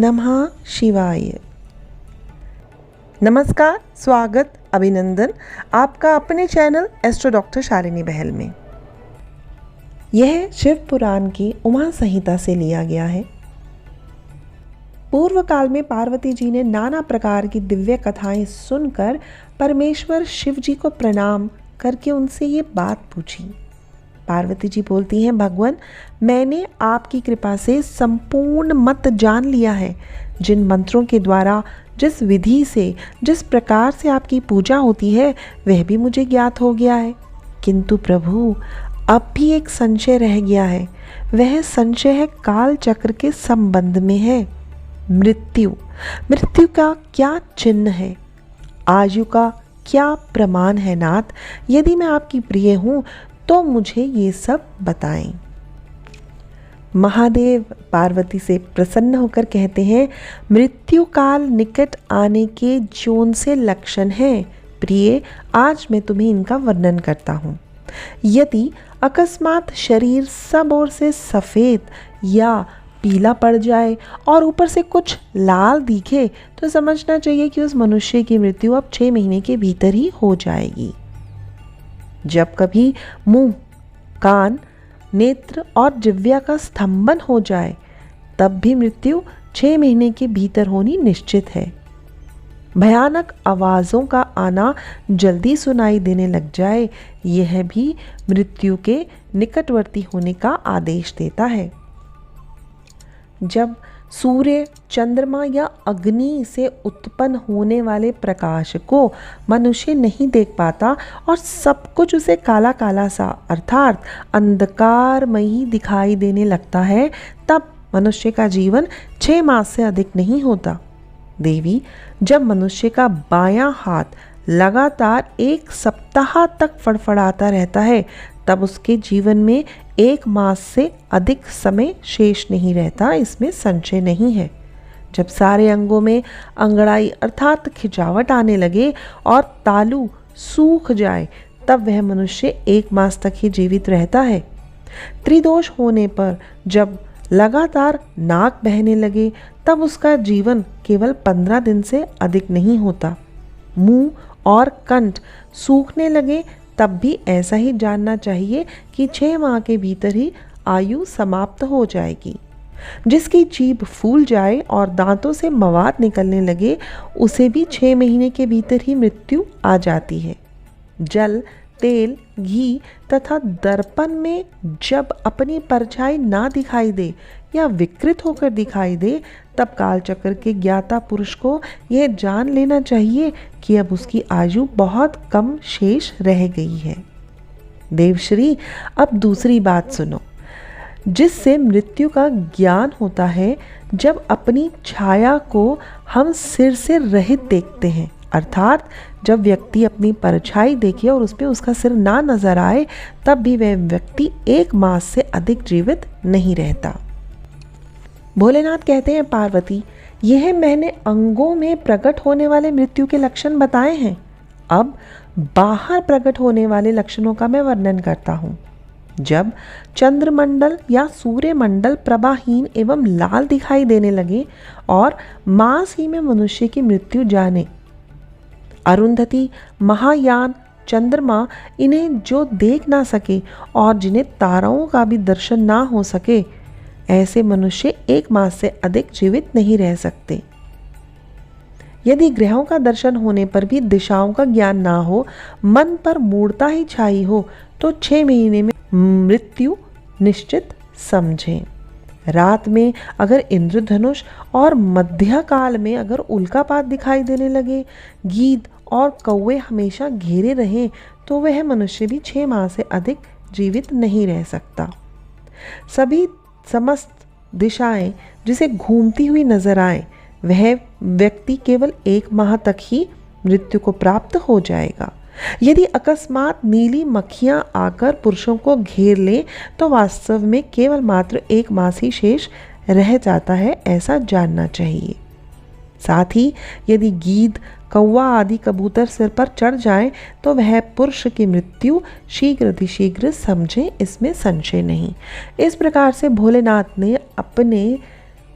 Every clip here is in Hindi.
नमः शिवाय। नमस्कार, स्वागत, अभिनंदन आपका अपने चैनल एस्ट्रो डॉक्टर शालिनी बहल में। यह शिव पुराण की उमा संहिता से लिया गया है। पूर्व काल में पार्वती जी ने नाना प्रकार की दिव्य कथाएं सुनकर परमेश्वर शिव जी को प्रणाम करके उनसे ये बात पूछी। पार्वती जी बोलती हैं, भगवान, मैंने आपकी कृपा से संपूर्ण मत जान लिया है। जिन मंत्रों के द्वारा, जिस विधि से, जिस प्रकार से आपकी पूजा होती है, वह भी मुझे ज्ञात हो गया है। किंतु प्रभु, अब भी एक संशय रह गया है। वह संशय है काल चक्र के संबंध में है। मृत्यु का क्या चिन्ह है? आयु का क्या प्रमाण है? नाथ, यदि मैं आपकी प्रिय हूँ तो मुझे ये सब बताएं। महादेव पार्वती से प्रसन्न होकर कहते हैं, मृत्यु काल निकट आने के जौन से लक्षण हैं, प्रिय, आज मैं तुम्हें इनका वर्णन करता हूँ। यदि अकस्मात शरीर सब ओर से सफ़ेद या पीला पड़ जाए और ऊपर से कुछ लाल दिखे तो समझना चाहिए कि उस मनुष्य की मृत्यु अब 6 महीने के भीतर ही हो जाएगी। जब कभी मुंह, कान, नेत्र और जिह्वा का स्तंभन हो जाए तब भी मृत्यु 6 महीने के भीतर होनी निश्चित है। भयानक आवाज़ों का आना जल्दी सुनाई देने लग जाए, यह भी मृत्यु के निकटवर्ती होने का आदेश देता है। जब सूर्य, चंद्रमा या अग्नि से उत्पन्न होने वाले प्रकाश को मनुष्य नहीं देख पाता और सब कुछ उसे काला काला सा अर्थात अंधकारमयी दिखाई देने लगता है, तब मनुष्य का जीवन 6 मास से अधिक नहीं होता। देवी, जब मनुष्य का बायां हाथ लगातार 1 सप्ताह तक फड़फड़ाता रहता है तब उसके जीवन में 1 मास से अधिक समय शेष नहीं रहता, इसमें संशय नहीं है। जब सारे अंगों में अंगड़ाई अर्थात खिंचावट आने लगे और तालू सूख जाए तब वह मनुष्य 1 मास तक ही जीवित रहता है। त्रिदोष होने पर जब लगातार नाक बहने लगे तब उसका जीवन केवल 15 दिन से अधिक नहीं होता। मुंह और कंठ सूखने लगे तब भी ऐसा ही जानना चाहिए कि 6 माह के भीतर ही आयु समाप्त हो जाएगी। जिसकी जीभ फूल जाए और दांतों से मवाद निकलने लगे उसे भी 6 महीने के भीतर ही मृत्यु आ जाती है। जल, तेल, घी तथा दर्पण में जब अपनी परछाई ना दिखाई दे या विकृत होकर दिखाई दे तब कालचक्र के ज्ञाता पुरुष को यह जान लेना चाहिए कि अब उसकी आयु बहुत कम शेष रह गई है। देवश्री, अब दूसरी बात सुनो, जिससे मृत्यु का ज्ञान होता है जब अपनी छाया को हम सिर से रहित देखते हैं, अर्थात जब व्यक्ति अपनी परछाई देखे और उस पर उसका सिर ना नजर आए तब भी वह व्यक्ति 1 मास से अधिक जीवित नहीं रहता। भोलेनाथ कहते हैं, पार्वती, यह मैंने अंगों में प्रकट होने वाले मृत्यु के लक्षण बताए हैं। अब बाहर प्रकट होने वाले लक्षणों का मैं वर्णन करता हूँ। जब चंद्रमंडल या सूर्यमंडल प्रभाहीन एवं लाल दिखाई देने लगे और मास ही में मनुष्य की मृत्यु जाने, अरुंधति, महायान, चंद्रमा, इन्हें जो देख ना सके और जिन्हें ताराओं का भी दर्शन ना हो सके, ऐसे मनुष्य 1 मास से अधिक जीवित नहीं रह सकते। यदि ग्रहों का दर्शन होने पर भी दिशाओं का ज्ञान ना हो, मन पर मूढ़ता ही छाई हो, तो 6 महीने में मृत्यु निश्चित समझें। रात में अगर इंद्रधनुष और मध्य काल में अगर उल्कापात दिखाई देने लगे, गीद और कौवे हमेशा घेरे रहें, तो वह मनुष्य भी 6 माह से अधिक जीवित नहीं रह सकता। समस्त दिशाएं जिसे घूमती हुई नजर आए, वह व्यक्ति केवल 1 माह तक ही मृत्यु को प्राप्त हो जाएगा। यदि अकस्मात नीली मक्खियां आकर पुरुषों को घेर ले तो वास्तव में केवल मात्र 1 मास ही शेष रह जाता है, ऐसा जानना चाहिए। साथ ही यदि गीद, कौवा आदि कबूतर सिर पर चढ़ जाएं तो वह पुरुष की मृत्यु शीघ्र समझें, इसमें संशय नहीं। इस प्रकार से भोलेनाथ ने अपने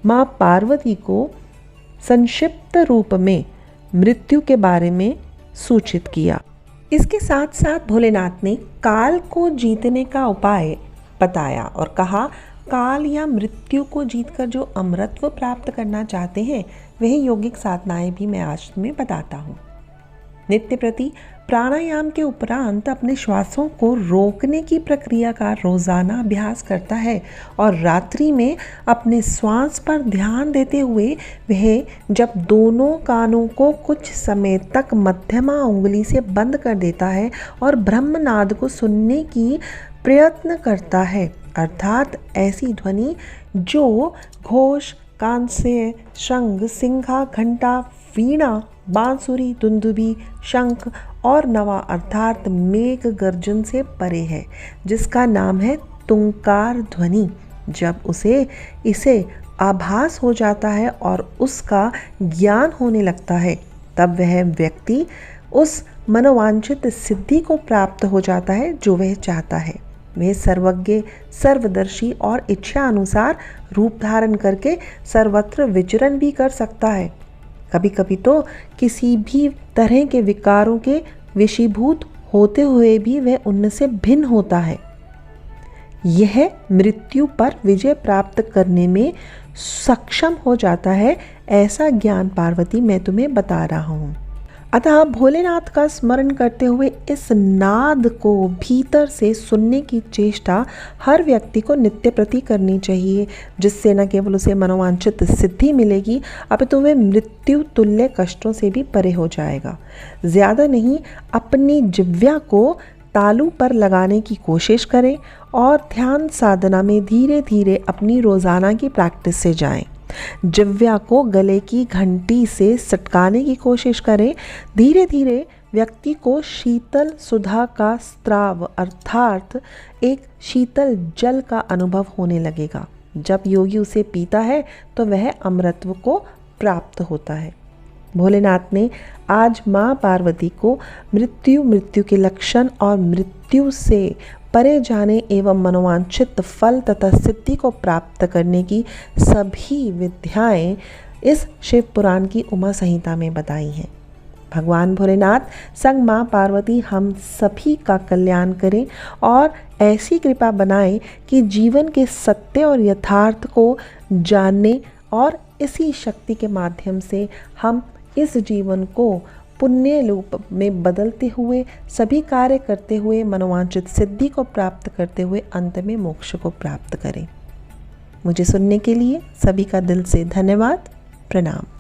माँ पार्वती को संक्षिप्त रूप में मृत्यु के बारे में सूचित किया। इसके साथ साथ भोलेनाथ ने काल को जीतने का उपाय बताया और कहा, काल या मृत्यु को जीतकर जो अमरत्व प्राप्त करना चाहते हैं वही यौगिक साधनाएं भी मैं आज तुम्हें बताता हूँ। नित्य प्रति प्राणायाम के उपरांत अपने श्वासों को रोकने की प्रक्रिया का रोजाना अभ्यास करता है और रात्रि में अपने श्वास पर ध्यान देते हुए वह जब दोनों कानों को कुछ समय तक मध्यमा उंगली से बंद कर देता है और ब्रह्मनाद को सुनने की प्रयत्न करता है, अर्थात ऐसी ध्वनि जो घोष, कांस्य, शंख, सिंघा, घंटा, वीणा, बांसुरी, दुंदुभी, शंख और नवा अर्थात मेघ गर्जन से परे है, जिसका नाम है तुंकार ध्वनि। जब इसे आभास हो जाता है और उसका ज्ञान होने लगता है, तब वह व्यक्ति उस मनोवांछित सिद्धि को प्राप्त हो जाता है जो वह चाहता है। वह सर्वज्ञ, सर्वदर्शी और इच्छा अनुसार रूप धारण करके सर्वत्र विचरण भी कर सकता है। कभी कभी तो किसी भी तरह के विकारों के विषीभूत होते हुए भी वह उनसे भिन्न होता है। यह मृत्यु पर विजय प्राप्त करने में सक्षम हो जाता है, ऐसा ज्ञान पार्वती मैं तुम्हें बता रहा हूँ। अतः भोलेनाथ का स्मरण करते हुए इस नाद को भीतर से सुनने की चेष्टा हर व्यक्ति को नित्य प्रति करनी चाहिए, जिससे न केवल उसे मनोवांछित सिद्धि मिलेगी अपितु वह मृत्यु तुल्य कष्टों से भी परे हो जाएगा। ज़्यादा नहीं, अपनी जिह्वा को तालू पर लगाने की कोशिश करें और ध्यान साधना में धीरे धीरे अपनी रोज़ाना की प्रैक्टिस से जाएं। जिह्वा को गले की घंटी से सटकाने की कोशिश करें। धीरे धीरे व्यक्ति को शीतल सुधा का स्त्राव अर्थात एक शीतल जल का अनुभव होने लगेगा। जब योगी उसे पीता है तो वह अमृतत्व को प्राप्त होता है। भोलेनाथ ने आज माँ पार्वती को मृत्यु के लक्षण और मृत्यु से परे जाने एवं मनोवांछित फल तथा सिद्धि को प्राप्त करने की सभी विद्याएं इस शिव पुराण की उमा संहिता में बताई हैं। भगवान भोलेनाथ संग माँ पार्वती हम सभी का कल्याण करें और ऐसी कृपा बनाएं कि जीवन के सत्य और यथार्थ को जानने और इसी शक्ति के माध्यम से हम इस जीवन को पुण्य रूप में बदलते हुए सभी कार्य करते हुए मनोवांछित सिद्धि को प्राप्त करते हुए अंत में मोक्ष को प्राप्त करें। मुझे सुनने के लिए सभी का दिल से धन्यवाद। प्रणाम।